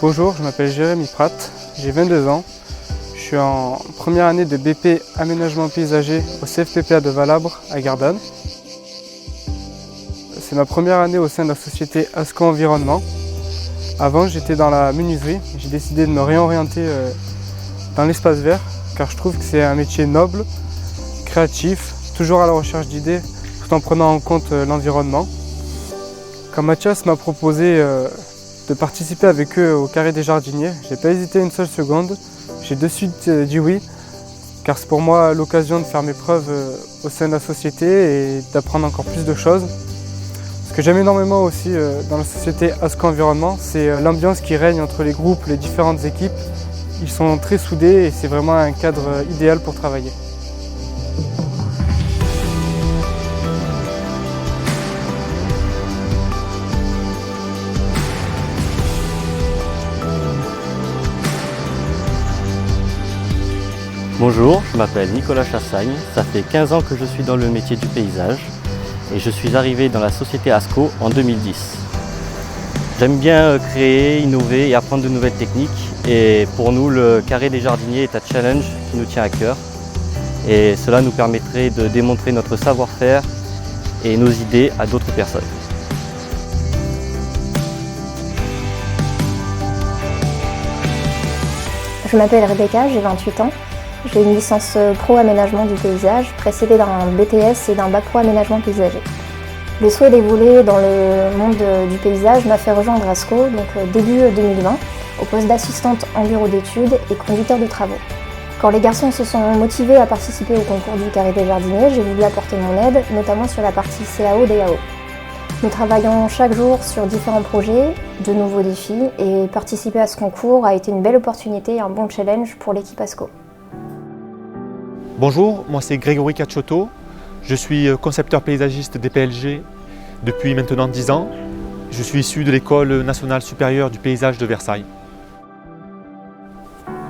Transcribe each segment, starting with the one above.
Bonjour, je m'appelle Jérémy Pratt, j'ai 22 ans. Je suis en première année de BP Aménagement Paysager au CFPPA de Valabre à Gardanne. C'est ma première année au sein de la société ASCO Environnement. Avant, j'étais dans la menuiserie. J'ai décidé de me réorienter dans l'espace vert car je trouve que c'est un métier noble, créatif, toujours à la recherche d'idées tout en prenant en compte l'environnement. Quand Mathias m'a proposé de participer avec eux au Carré des Jardiniers, j'ai pas hésité une seule seconde. J'ai de suite dit oui, car c'est pour moi l'occasion de faire mes preuves au sein de la société et d'apprendre encore plus de choses. Ce que j'aime énormément aussi dans la société ASCO Environnement, c'est l'ambiance qui règne entre les groupes, les différentes équipes. Ils sont très soudés et c'est vraiment un cadre idéal pour travailler. Bonjour, je m'appelle Nicolas Chassagne, ça fait 15 ans que je suis dans le métier du paysage et je suis arrivé dans la société ASCO en 2010. J'aime bien créer, innover et apprendre de nouvelles techniques et pour nous le Carré des Jardiniers est un challenge qui nous tient à cœur et cela nous permettrait de démontrer notre savoir-faire et nos idées à d'autres personnes. Je m'appelle Rebecca, j'ai 28 ans. J'ai une licence pro aménagement du paysage, précédée d'un BTS et d'un bac pro aménagement paysager. Le souhait d'évoluer dans le monde du paysage m'a fait rejoindre ASCO, donc début 2020, au poste d'assistante en bureau d'études et conducteur de travaux. Quand les garçons se sont motivés à participer au concours du Carré des Jardiniers, j'ai voulu apporter mon aide, notamment sur la partie CAO-DAO. Nous travaillons chaque jour sur différents projets, de nouveaux défis, et participer à ce concours a été une belle opportunité et un bon challenge pour l'équipe ASCO. Bonjour, moi c'est Grégory Cacciotto, je suis concepteur paysagiste DPLG depuis maintenant 10 ans. Je suis issu de l'École nationale supérieure du paysage de Versailles.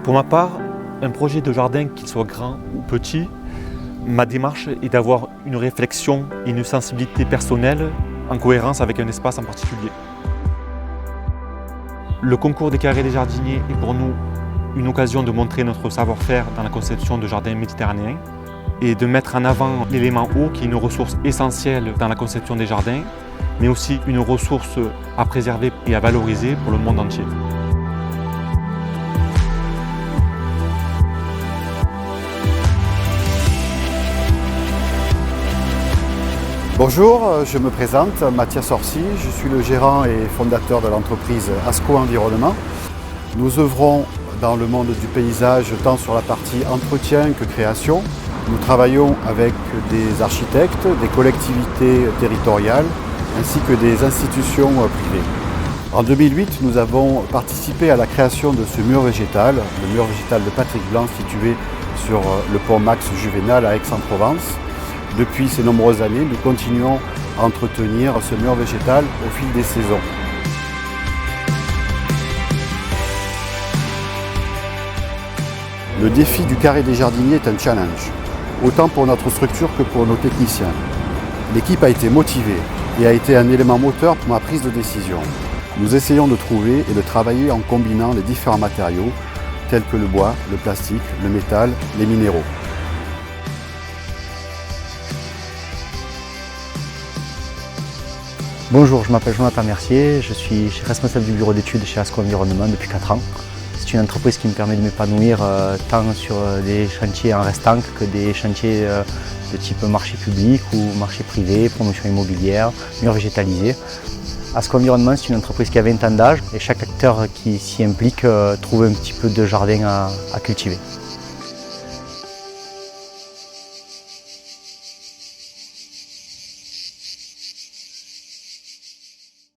Pour ma part, un projet de jardin, qu'il soit grand ou petit, ma démarche est d'avoir une réflexion et une sensibilité personnelle en cohérence avec un espace en particulier. Le concours des Carrés des Jardiniers est pour nous une occasion de montrer notre savoir-faire dans la conception de jardins méditerranéens et de mettre en avant l'élément eau qui est une ressource essentielle dans la conception des jardins, mais aussi une ressource à préserver et à valoriser pour le monde entier. Bonjour, je me présente, Mathias Orsi, je suis le gérant et fondateur de l'entreprise ASCO Environnement. Nous œuvrons dans le monde du paysage tant sur la partie entretien que création. Nous travaillons avec des architectes, des collectivités territoriales ainsi que des institutions privées. En 2008, nous avons participé à la création de ce mur végétal, le mur végétal de Patrick Blanc situé sur le pont Max Juvénal à Aix-en-Provence. Depuis ces nombreuses années, nous continuons à entretenir ce mur végétal au fil des saisons. Le défi du Carré des Jardiniers est un challenge, autant pour notre structure que pour nos techniciens. L'équipe a été motivée et a été un élément moteur pour ma prise de décision. Nous essayons de trouver et de travailler en combinant les différents matériaux tels que le bois, le plastique, le métal, les minéraux. Bonjour, je m'appelle Jonathan Mercier, je suis responsable du bureau d'études chez ASCO Environnement depuis 4 ans. C'est une entreprise qui me permet de m'épanouir tant sur des chantiers en restant que des chantiers de type marché public ou marché privé, promotion immobilière, murs végétalisés. ASCO Environnement, c'est une entreprise qui a 20 ans d'âge et chaque acteur qui s'y implique trouve un petit peu de jardin à cultiver.